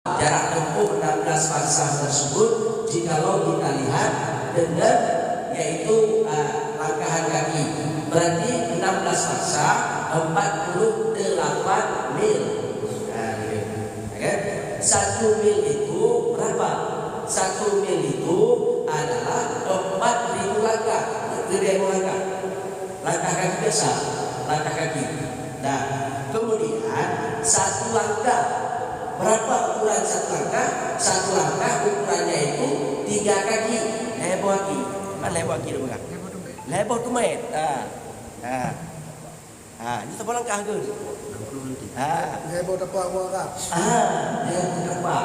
jarak tempuh 16 farsah tersebut jikalau kita lihat dengan yaitu langkahan kaki, berarti 16 farsah 48 mil. Okay? 1 mil itu berapa? 1 mil itu adalah 4.000 langkah. 4.000 langkah. Langkah kaki biasa, langkah kaki. Nah, kemudian satu langkah, berapa ukuran satu langkah? Satu langkah ukurannya itu 3 kaki. Lebar kaki. Mana lebar kaki tu bukan? Lebar tu met. Ini berapa langkah ke? 60 nanti. Lebar tapak orang. Lebar tapak.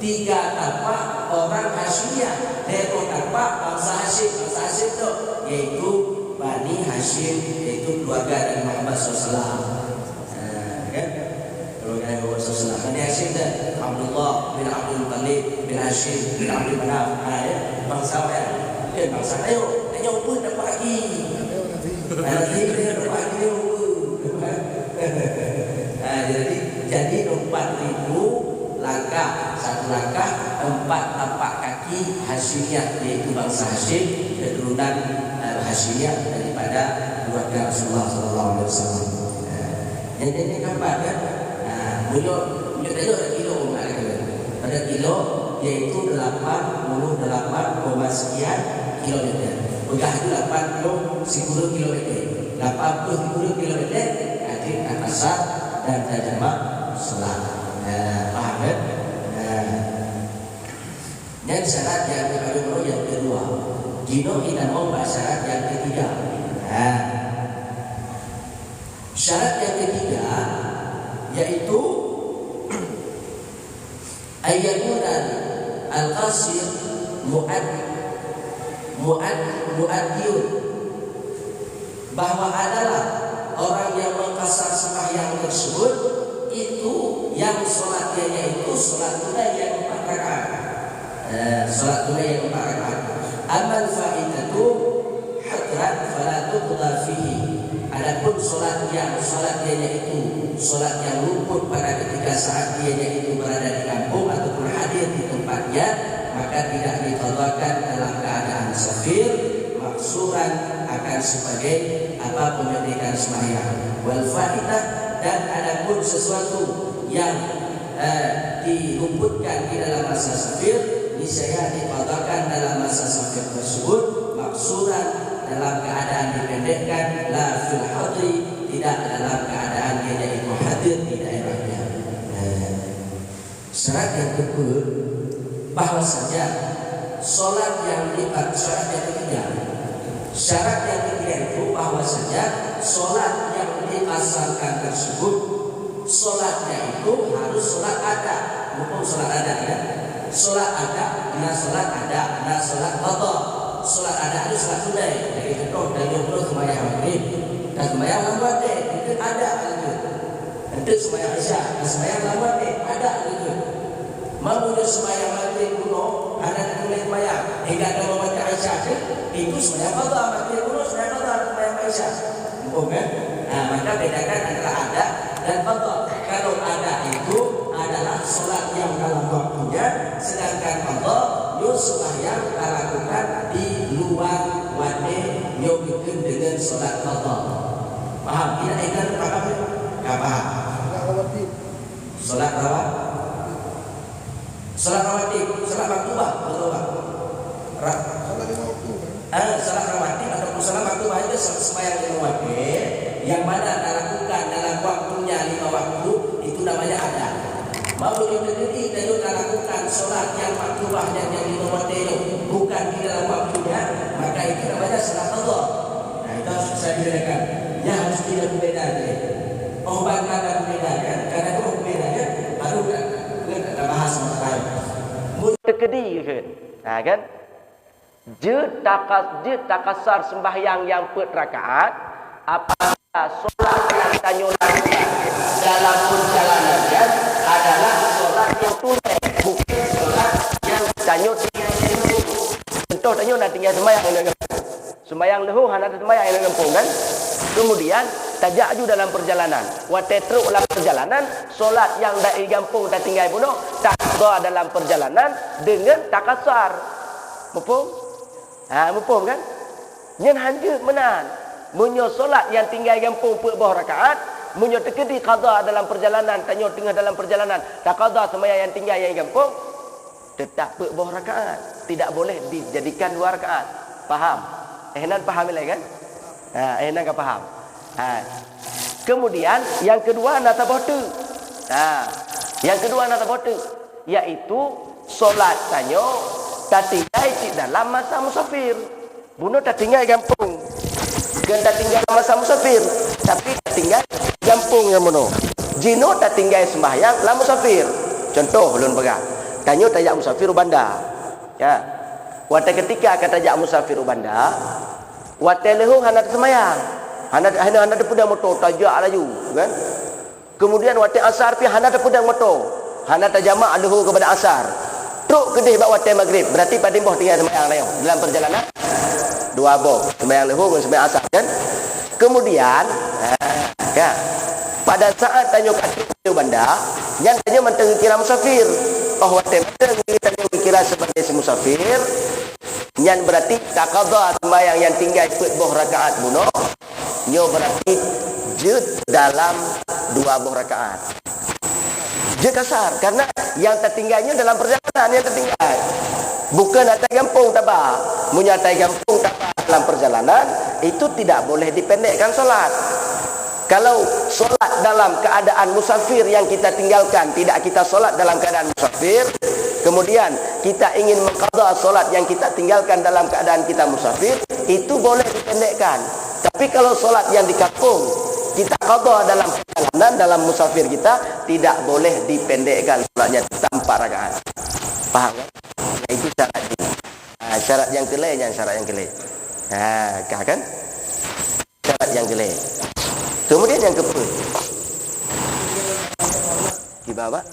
3 tapak orang Hashimiyah. Lebar tapak bangsa Hashim. Bangsa Hashim tu yaitu Bani Hashim, yaitu keluarga dari Muhammad SAW. Kan? Keluarga dari Muhammad SAW. Bani Hashim tu Abdullah bin Abdul Muttalib bin Hashim bin Abdul Manaf. Bangsa apa ya? Bangsa ayo. Tanya apa dapat lagi? Nanti dia dapat lagi. Jadi 4.000 langkah. Satu langkah 4 tapak kaki Hashimiyah, yaitu bangsa Hashim, keturunan Hashimiyah daripada keluarga Rasulullah SAW. Yang ini kapan kan? Punya tengok ada kilo ada kilo, yaitu 88, sekian kilometer. Pegah itu 80 kilometer. 80 kilometer adik atasar dan terjemah selat. Paham kan? Dan syarat yang kedua, Dino kita mau bahas syarat yang ketiga. Syarat yang ketiga yaitu ayyakunan al-qasir mu'addiyun, bahwa adalah orang yang mengkasar sembahyang tersebut itu yang sholatnya yaitu sholat tunai yang 4 rakaat. Sholat tunai yang 4 rakaat. Amal fa'idatu hadrat fala tuqda fihi. Adapun sholat yang yaitu sholat yang luput pada ketika saat dia itu berada di kampung ataupun hadir di tempatnya, maka tidak diqadhakan dalam keadaan safir, maksuran akan sebagai penyelesaian sembahyang. Wal fa'idah, dan adapun sesuatu yang diluputkan di dalam masa safir, niscaya diqadhakan dalam masa safir tersebut maksuran, dalam keadaan dipendekkan, la fil hadri, tidak dalam keadaan dia itu hadir di daerahnya. Syarat yang kedua, bahwasanya sholat yang syarat yang ketiga. Syarat yang ketiga itu bahwasanya sholat yang diasarkan tersebut, sholatnya itu harus sholat ada, bukan sholat ada ya. Sholat ada, bila sholat ada, bila sholat qadha. Sholat ada itu sholat tunai. Jadi contoh dari yang belum sembahyang maghrib dan sembahyang lambat itu ada gitu. Nanti sembahyang isya, sembahyang lambat ada gitu. Mau sembahyang maghrib kuno, ada mulai sembahyang hingga ada membaca isya itu sembahyang qadha, maghrib kuno sembahyang qadha, sembahyang isya. Bukan? Maka bedakan antara ada dan qadha. Kalau ada itu adalah sholat yang dalam waktunya, sedangkan qadha sembahyang kita lakukan di luar wade yang bikin dengan sholat qadha. Paham? Tidak ingat paham? Tak paham. Sholat rawatib. Sholat rawatib, sholat maktubah, betul tak? Sholat rawatib atau sholat maktubah itu sembahyang lima waktu yang mana dilakukan dalam waktunya 5 waktu, itu namanya ada. Mau diberi dan lakukan sholat yang maktubah yang 5 waktu itu bukan di dalam waktunya, maka itu namanya sholat qadha. Nah, itu harus saya bedakan. Ya harus tidak berbeda dia. Obat kata membedakan, karena itu membedakan baru kita bahas masalah. Mutakedi kan? Dia takasar sembahyang yang 4 rakaat apabila solat yang tanya dalam perjalanannya adalah solat yang tunai, bukan solat yang tanya. Contoh tanya nak tinggal sembahyang dengan sembahyang lehu, hendak sembahyang dengan kampung kan? Kemudian tajaju dalam perjalanan. Wa tetruk dalam perjalanan, solat yang dari kampung tak tinggal bunuh, tak qada dalam perjalanan dengan takasar. Mufhum? Mufhum kan? Nyen hanja menan. Munyo solat yang tinggal kampung pek bah rakaat, munyo terkedi qada dalam perjalanan, tanyo tengah dalam perjalanan, tak qada sembahyang yang tinggal yang kampung, tetap pek bah rakaat. Tidak boleh dijadikan 2 rakaat. Faham? Ehnan faham lagi kan? Ehnan kan faham. Kemudian yang kedua natabotu. Yang kedua natabotu yaitu solat tanyo tak tinggal di dalam masa musafir. Bunuh tak tinggal kampung. Kan tak tinggal masa musafir, tapi tak tinggal kampung yang bunuh. Jino tak tinggal sembahyang la musafir. Contoh ulun pegang. Tanyo tajak musafir bandar. Ya. Wata ketika kata tajak musafir bandar, wata lehu hendak sembahyang. Hendak pedang motor tajak laju, kan? Kemudian wata asar pi hendak pedang motor. Hendak tajamak lehu kepada asar. Truk kedih bak wata maghrib. Berarti pada boh tinggal sembahyang lain dalam perjalanan 2 boh, sembahyang lehu dengan sembahyang asar, kan? Kemudian ya, pada saat tanyo kat bandar, yang tanyo menteng kira musafir. Oh wata menteng tanyo kira sebagai musafir. Yang berarti tak qada sembahyang yang tinggal ikut boh rakaat bunuh. Nyo berarti jud dalam 2 boh rakaat. Jud kasar karena yang tertinggalnya dalam perjalanan yang tertinggal. Bukan atas kampung tabah. Munya atas kampung tabah dalam perjalanan itu tidak boleh dipendekkan solat. Kalau solat dalam keadaan musafir yang kita tinggalkan, tidak kita solat dalam keadaan musafir, kemudian kita ingin mengqada solat yang kita tinggalkan dalam keadaan kita musafir, itu boleh dipendekkan. Tapi kalau solat yang di kampung kita qada dalam perjalanan dalam musafir kita, tidak boleh dipendekkan solatnya tanpa rakaat. Paham kan? Nah, itu syarat ini. Syarat yang kelainya syarat yang kelai. Kan? Syarat yang kelai. Kemudian yang kedua, gimana?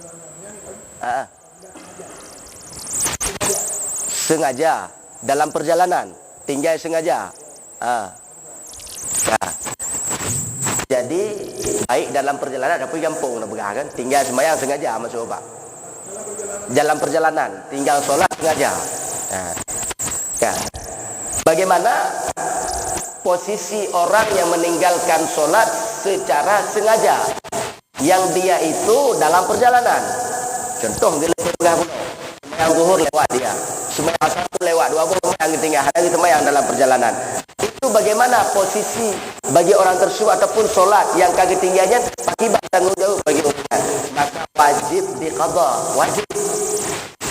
Sengaja dalam perjalanan, tinggal sengaja. Jadi baik dalam perjalanan apa kampung nak kan? Tinggal sembahyang sengaja masuk apa? Dalam perjalanan, tinggal solat sengaja. Bagaimana posisi orang yang meninggalkan solat secara sengaja yang dia itu dalam perjalanan? Contoh dia sembahyang zuhur lewat dia, sembahyang asar lewat 2 boh yang tinggal hari sembahyang dalam perjalanan. Itu bagaimana posisi bagi orang tersebut ataupun solat yang kagak tinggalnya akibat tanggung jawab bagi umat? Maka wajib diqada,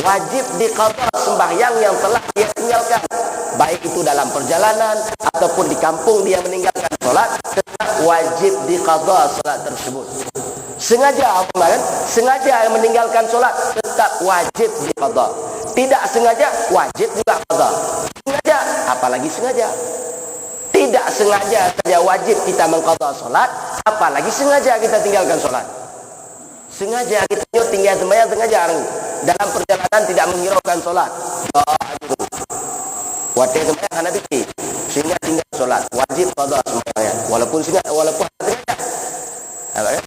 wajib diqada sembahyang yang telah dia tinggalkan, baik itu dalam perjalanan ataupun di kampung dia meninggalkan solat, tetap wajib diqada solat tersebut. Sengaja kan? Sengaja yang meninggalkan solat tetap wajib diqada. Tidak sengaja wajib juga qada. Sengaja, apalagi sengaja. Tidak sengaja saja wajib kita mengqada solat, apalagi sengaja kita tinggalkan solat. Sengaja kita tinggal sembahyang sengaja dalam perjalanan tidak menghiraukan solat. Wajib sembahyang hana biki sehingga tinggal solat, wajib qada sembahyang walaupun sengaja.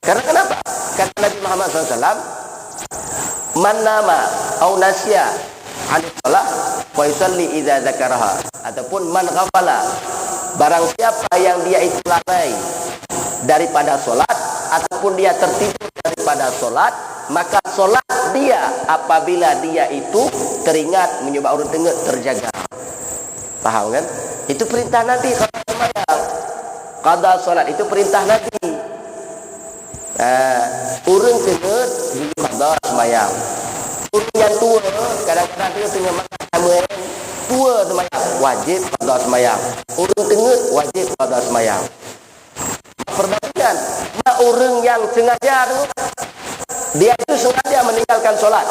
Karena kenapa? Kata Nabi Muhammad SAW, man nama au nasya an shalah fa yusalli idza dzakaraha, ataupun man ghafala, barang siapa yang dia itu lalai daripada solat ataupun dia tertidur daripada solat, maka solat dia apabila dia itu teringat menyebab urut tengah terjaga. Paham kan? Itu perintah Nabi qada sembahyang. Qada solat itu perintah Nabi. Urang tengah qada sembahyang. Urang yang tua kadang-kadang dia tengah makan sama tua sembahyang, wajib qada sembahyang. Urang tengah wajib qada sembahyang. Perbandingan mak orang yang sengaja tu, dia itu sengaja meninggalkan solat,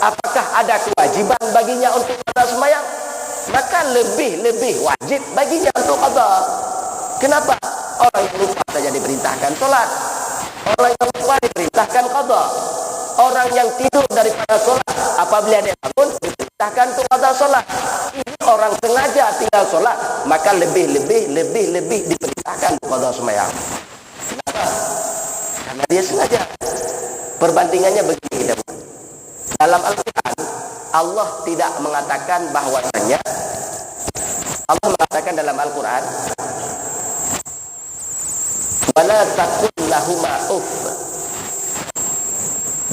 apakah ada kewajiban baginya untuk qada sembahyang? Maka lebih wajib baginya untuk qada. Kenapa? Orang yang lupa saja diperintahkan solat, orang yang lupa diperintahkan qada, orang yang tidur daripada solat apabila dia bangun diperintahkan untuk qada solat. Ini orang sengaja tinggal solat, maka lebih diperintahkan qada sembahyang. Kenapa? Karena dia sengaja. Perbandingannya begini kita buat. Dalam Al-Quran Allah tidak mengatakan bahwasanya, Allah mengatakan dalam Al-Quran, wala taqul lahuma uff,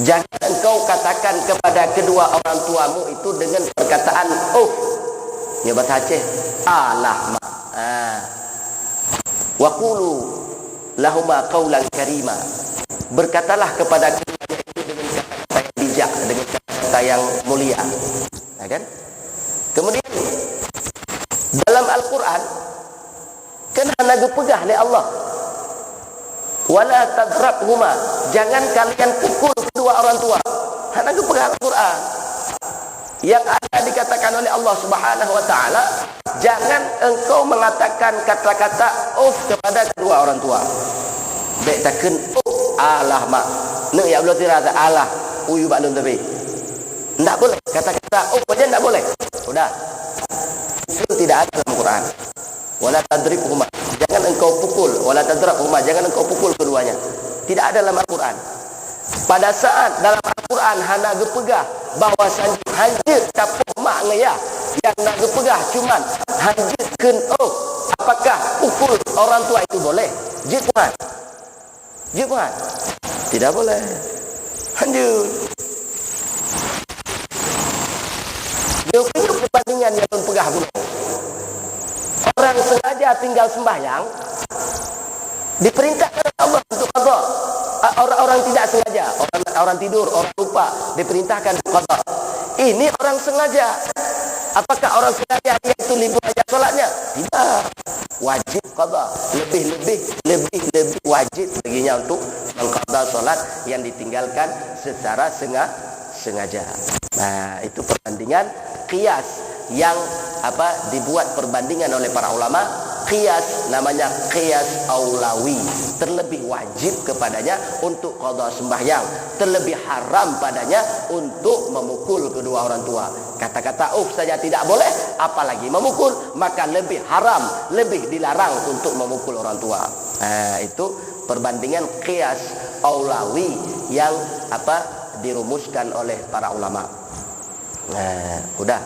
jangan engkau katakan kepada kedua orang tuamu itu dengan perkataan uff. Ini bahasa Aceh, alah ma. Wa qulu lahuma qawlan karima, berkatalah kepada keduanya itu dengan kata-kata yang bijak, dengan kata-kata yang mulia. Nah, kan? Kemudian dalam Al-Quran kan hana gepegah oleh Allah, wala tadrabhuma, jangan kalian pukul kedua orang tua. Hana gepegah Al-Quran. Yang ada dikatakan oleh Allah Subhanahu wa taala, jangan engkau mengatakan kata-kata kepada kedua orang tua. Dek takun alah mak. Nek ya belum tirata alah uyu balun tapi. Enggak boleh kata-kata aja enggak boleh. Sudah. Itu tidak ada dalam Quran. Wala tadribhuma, jangan engkau pukul. Wala tadrabhuma, jangan engkau pukul keduanya. Tidak ada dalam Al-Quran. Pada saat dalam Al-Quran hana gepegah bahwasanya hajir tapuh mak ngaya, yang nak gepegah cuman hajirkeun apakah pukul orang tua itu boleh? Jituan. Tidak boleh. Lanjut. Dia punya perbandingan yang pegah dulu. Orang sengaja tinggal sembahyang diperintahkan oleh Allah untuk qada. Orang-orang tidak sengaja, orang tidur, orang lupa, diperintahkan qada. Ini orang sengaja. Apakah orang sengaja dia itu libur aja solatnya? Tidak. Wajib qada. Lebih wajib baginya untuk mengqada solat yang ditinggalkan secara sengaja. Nah, itu perbandingan qiyas yang dibuat perbandingan oleh para ulama. Qiyas namanya qiyas aulawi, terlebih wajib kepadanya untuk qada sembahyang, terlebih haram padanya untuk memukul kedua orang tua. Kata-kata saja tidak boleh, apalagi memukul, maka lebih haram, lebih dilarang untuk memukul orang tua. Itu perbandingan qiyas aulawi yang dirumuskan oleh para ulama. Udah.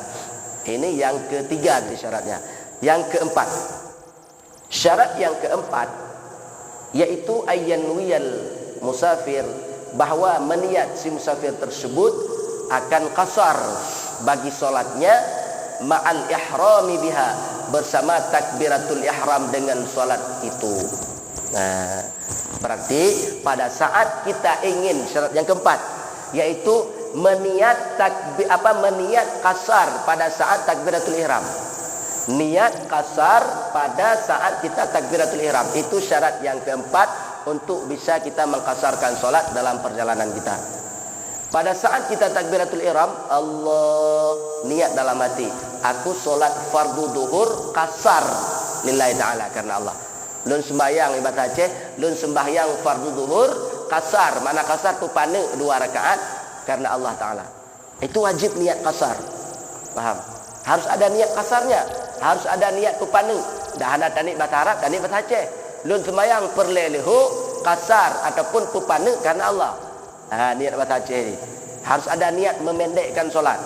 Ini yang ketiga di syaratnya. Yang keempat, syarat yang keempat yaitu ayyanwiyal musafir, bahwa meniat si musafir tersebut akan qasar bagi solatnya ma'al ihrami biha, bersama takbiratul ihram dengan solat itu. Nah, berarti pada saat kita ingin, syarat yang keempat yaitu meniat qasar pada saat takbiratul ihram. Niat qasar pada saat kita takbiratul ihram, itu syarat yang keempat untuk bisa kita mengqasarkan solat dalam perjalanan kita. Pada saat kita takbiratul ihram, Allah, niat dalam hati, aku solat fardu duhur qasar lillahi ta'ala, karena Allah. Lun sembahyang ibadah Aceh, lun sembahyang fardu duhur qasar, mana qasar tu pane 2 rakaat karena Allah Ta'ala. Itu wajib niat qasar. Paham? Harus ada niat qasarnya, harus ada niat kupanu. Dah ana tanik bahasa Arab, tanik bahasa Aceh. Lun sembayang perlelehu qasar ataupun kupanu karena Allah. Niat bahasa Aceh ni. Harus ada niat memendekkan solat.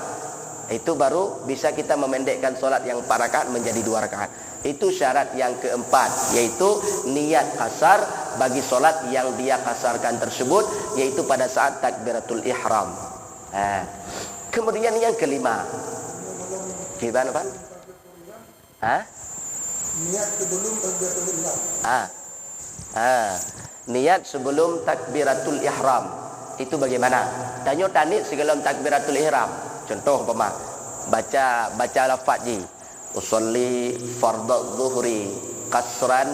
Itu baru bisa kita memendekkan solat yang 4 rakaat menjadi 2 rakaat. Itu syarat yang keempat, yaitu niat qasar bagi solat yang dia qasarkan tersebut, yaitu pada saat takbiratul ihram. Kemudian yang kelima, gimana Pak? Niat sebelum takbiratul ihram. Niat sebelum takbiratul ihram itu bagaimana? Tanya tanit sebelum takbiratul ihram. Contoh baca lafaz ji, usolli fardhu zuhri qasran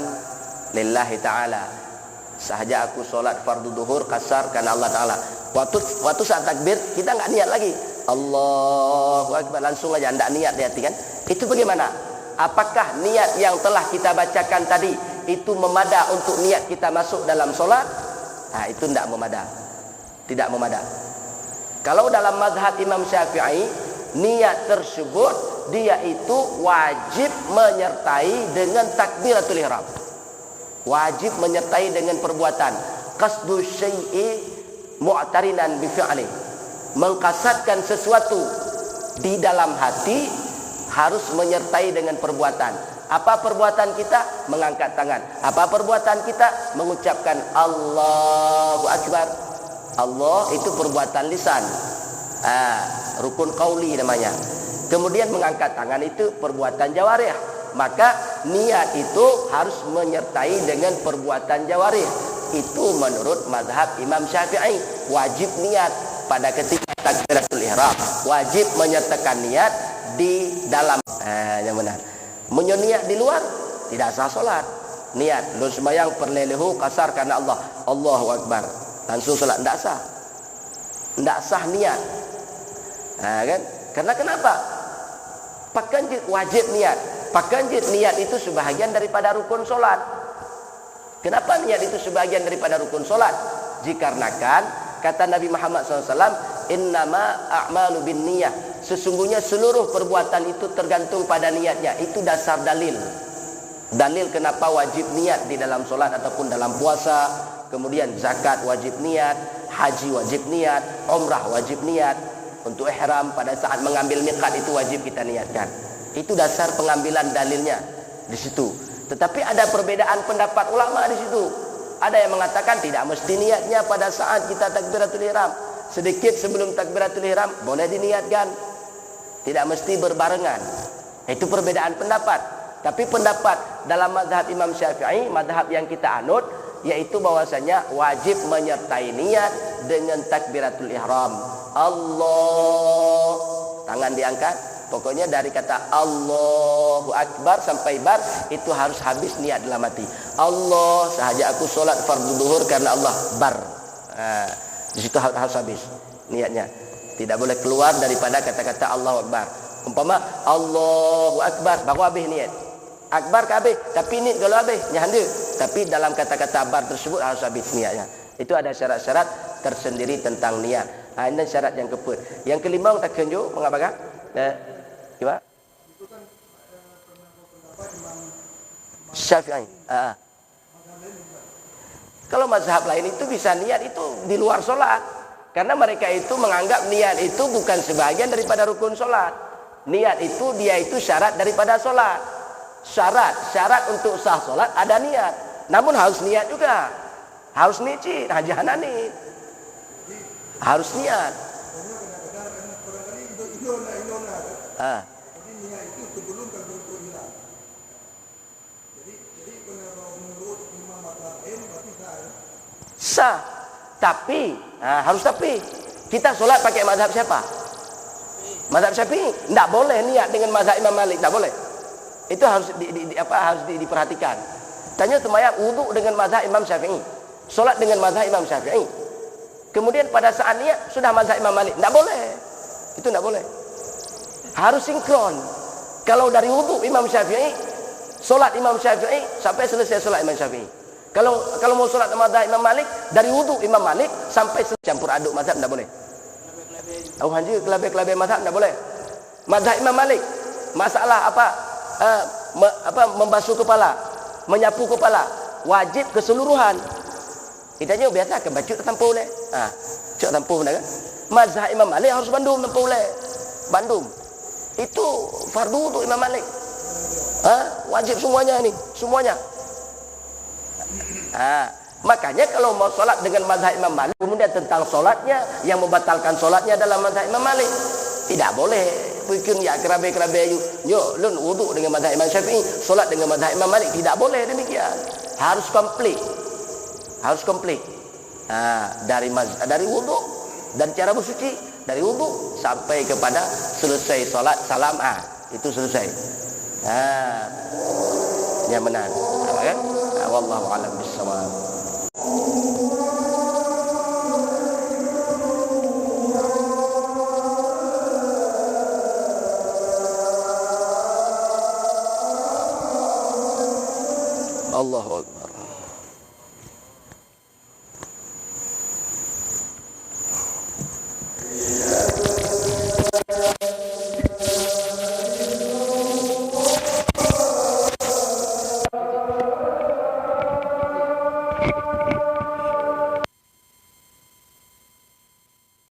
lillahi ta'ala. Sahaja aku solat fardu duhur qasar karena Allah Ta'ala. Waktu saat takbir kita enggak niat lagi. Allahu Akbar, langsung aja enggak niat di hati kan? Itu bagaimana? Apakah niat yang telah kita bacakan tadi itu memada untuk niat kita masuk dalam solat? Itu tidak memada. Tidak memada. Kalau dalam mazhab Imam Syafi'i, niat tersebut dia itu wajib menyertai dengan takbiratul ihram. Wajib menyertai dengan perbuatan. Qasdu syai'i mu'tarinan bi fi'li. Mengqasadkan sesuatu di dalam hati harus menyertai dengan perbuatan. Apa perbuatan kita? Mengangkat tangan. Apa perbuatan kita? Mengucapkan Allahu Akbar. Allah itu perbuatan lisan. Rukun qauli namanya. Kemudian mengangkat tangan itu perbuatan jawarih. Maka niat itu harus menyertai dengan perbuatan jawarih. Itu menurut mazhab Imam Syafi'i. Wajib niat pada ketika takbiratul ihram. Wajib menyertakan niat di dalam. Yang benar. Menyeniat di luar tidak sah solat. Niat lu sembahyang perlelehu kasar karena Allah. Allahu Akbar. Langsung solat tidak sah. Tidak sah niat. Kan? Karena kenapa? Pakanjit wajib niat. Pakanjit niat itu sebahagian daripada rukun solat. Kenapa niat itu sebahagian daripada rukun solat? Dikarenakan kata Nabi Muhammad SAW, innama a'malu bin niyah. Sesungguhnya seluruh perbuatan itu tergantung pada niatnya. Itu dasar dalil. Dalil kenapa wajib niat di dalam solat ataupun dalam puasa. Kemudian zakat wajib niat, haji wajib niat, umrah wajib niat. Untuk ihram pada saat mengambil miqat itu wajib kita niatkan. Itu dasar pengambilan dalilnya di situ. Tetapi ada perbedaan pendapat ulama di situ. Ada yang mengatakan tidak mesti niatnya pada saat kita takbiratul ihram. Sedikit sebelum takbiratul ihram boleh diniatkan. Tidak mesti berbarengan. Itu perbedaan pendapat. Tapi pendapat dalam mazhab Imam Syafi'i, mazhab yang kita anut, yaitu bahwasanya wajib menyertai niat dengan takbiratul ihram. Allah, tangan diangkat. Pokoknya dari kata Allahu Akbar sampai bar itu harus habis niat dalam hati. Allah, sahaja aku solat fardu duhur karena Allah, bar. Di situ harus habis niatnya. Tidak boleh keluar daripada kata-kata Allahu Akbar. Umpama Allahu Akbar baru habis niat. Akbar ke habis, tapi niat kalau habis nyanda. Tapi dalam kata-kata bar tersebut harus habis niatnya. Itu ada syarat-syarat tersendiri tentang niat. Ini syarat yang keempat. Yang kelima kita tunjuk mengapa? Coba. Itu kan pernah pendapat Imam Syafi'i. Kalau mazhab lain itu bisa niat itu di luar solat. Karena mereka itu menganggap niat itu bukan sebahagian daripada rukun solat. Niat itu dia itu syarat daripada solat. Syarat untuk sah solat ada niat. Namun harus niat juga. Harus nicit, hajanani. Harus niat. kadang-kadang barangkali Indona. Jadi niat itu sebelum takbiratul ihram. Jadi menurut Imam Mazhabin berarti sah. Sah. Tapi harus tapi kita solat pakai mazhab siapa? Mazhab Syafi'i. Tidak boleh niat dengan mazhab Imam Malik, tidak boleh. Itu harus diperhatikan. Tanya sembahyang wudu dengan mazhab Imam Syafi'i. Solat dengan mazhab Imam Syafi'i. Kemudian pada saat niat sudah mazhab Imam Malik. Tidak boleh. Itu tidak boleh. Harus sinkron. Kalau dari wudu Imam Syafi'i, solat Imam Syafi'i sampai selesai solat Imam Syafi'i. Kalau mau solat mazhab Imam Malik, dari wudu Imam Malik sampai campur aduk mazhab tidak boleh. Haji kelabih-kelabih mazhab tidak boleh. Mazhab Imam Malik, masalah membasuh kepala, menyapu kepala, wajib keseluruhan. Itanya biasa ke baju tanpa boleh. Cuk tanpa benar kan? Mazhab Imam Malik harus bandum tanpa boleh. Bandum. Itu fardu untuk Imam Malik. Wajib semuanya ini, semuanya. Makanya kalau mau solat dengan mazhab Imam Malik, kemudian tentang solatnya yang membatalkan solatnya dalam mazhab Imam Malik, tidak boleh. Bikin ya kerabe-kerabe yo lun wudu dengan mazhab Imam Syafi'i, solat dengan mazhab Imam Malik, tidak boleh demikian. Harus komplit. Harus komplit. Dari wudu, dari cara bersuci, dari wudu sampai kepada selesai solat salam, itu selesai. Yang benar. Wallahu a'lam bishawab.